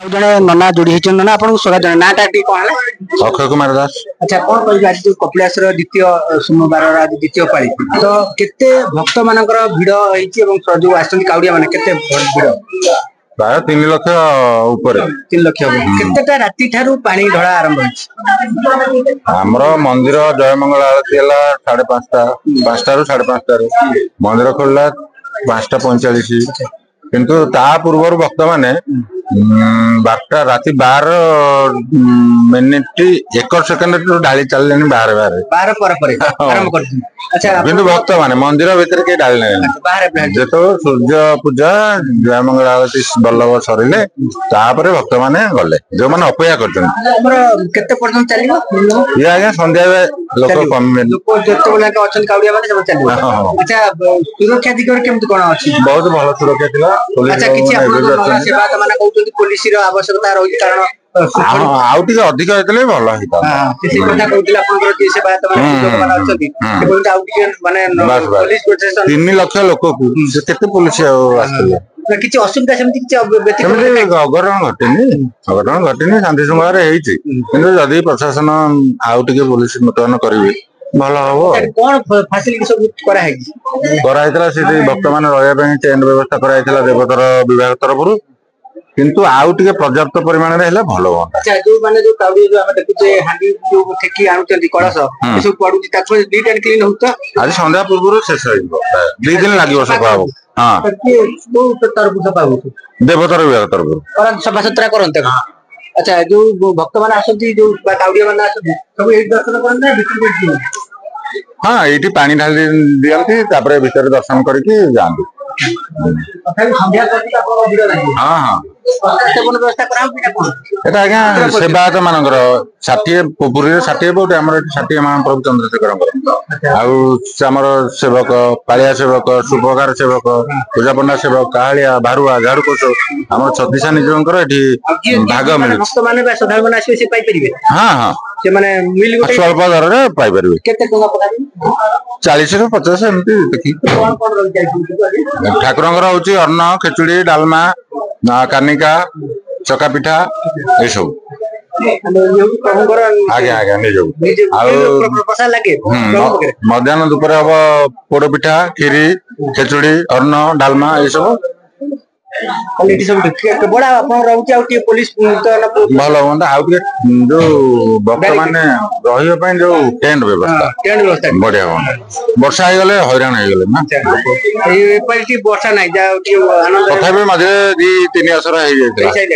जड़े नना जोड़ी नना आपको स्वागत जन नाटा कौन है अक्षय कुमार दास। अच्छा कौन कह आज जो कपिलास द्वितीय सोमवार आज द्वितीय पाली तो केते भक्त मानकर भिड़ हो जो आसछन काउडिया माने केते भिड़ प्राय 3 लाख ऊपर 3 लाख केतेटा राति ठारू पानी ढळा आरंभ होछि हमरो मंदिर जय मंगल आरती हला 5:30 5टा रु 5:30 मंदिर खोलला 5:45 किंतु ता पूर्व भक्त माने 12टा राति 12 मिनिट 1 सेकंड ढाली चलले बाहर बाहर 12 पर आरंभ करछि। अच्छा किंतु भक्त माने मंदिर भीतर के डाल नै बाहर जेतो सूर्य पूजा जय मंगल आरती बल्लभ सरिले तापरे भक्त माने गले जो माने अपेक्षा करछन हमर केते पर्यंत चलिबो ये आगे संध्या लोक कम लोक जेते बोला के अछन काउडिया माने सब चलिबो। अच्छा सुरक्षा दिगरे केमत कोन अछि बहुत भलो सुरक्षा थिला। अच्छा किछि आपन सेवा त माने कहउछन पुलिस रो आवश्यकता रही कारण आउटी अधिक हेतले भलो हिता हां से कथा कहउतिला आपनकर जे सेवा त माने लोक माने अछथि से बोलते आउटी माने पुलिस प्रोटेक्शन 3 लाख लोक को केते पुलिस आस्ते किछि असुविधा सेमति किछि व्यक्तिगत अघटन घटिनी शांति शृंखला हेइछि किंतु जदि प्रशासन आउ टिके पुलिस मुतयन करिवे भलो हबो। कोन फैसिलिटी सब करा है करा हेतला से भक्त मान रहया ପାଇଁ टेंट व्यवस्था करा हेतला देवतर विभाग तरफरु किंतु आउ टिके पर्याप्त परिमाण रे हेला भलो होता। अच्छा जो माने जो काउडी जो हम देखुचे हांडी जो ठेकी आउचंती कळस ए सब पडुची ताको नीट एंड क्लीन होता आज संध्या पूर्व शेष होइबो 2 दिन लागिवो सफा हो। हां तो तरफ सफा हो देवतर विभाग तरफरु और सफा सुतरा करनते। अच्छा जो भक्त मान आसंती जो काउडिया मान आसंती सब एक दर्शन करन बिल्कुल बिल्कुल हां एठी पानी ढाली दियंती तापरे भीतर दर्शन करके जांदी तथापि संध्या करती आपन भिड़ नाही। हां हां सेवन व्यवस्था कराउ कि कोन एटा आज्ञा सेवायत मानकर 60 पुरी 60 बोट हमर 60 महाप्रभु चंद्रशेखर आउ हमर सेवक पालिया सेवक सुपकार सेवक पूजा पंडा सेवक कालिया भारुआ झाड़ू कोस हमर 36 निजंकर एठी भाग मिल भक्त माने बा श्रद्धालु माने आसी से पाई परिबे। हां हां से माने मिल गोटे स्वल्प दर रे पाई परिबे केते टका पकाबी 40 ରୁ 50 एमती देखि कोन कोन रही जाई ठाकुरंकर होची अन्न खिचड़ी डालमा कानिका चका पिठा ए सब आगे आगे निजो प्रसाद लागे मध्याह्न दुपहर हम पोड़ पिठा खीरी खिचड़ी अन्न डालमा ए सब क्वालिटी सब बड़ा आपन रहउची आउ के पुलिस भलो होंदा आउ के जो भक्त माने रहियो पई जो टेंट व्यवस्था बढ़िया होंदा वर्षा हे गले हैरान हे गले ना ए पार्टी वर्षा नाही जा आनंद तथापि मझे 2-3 असर हे जायते।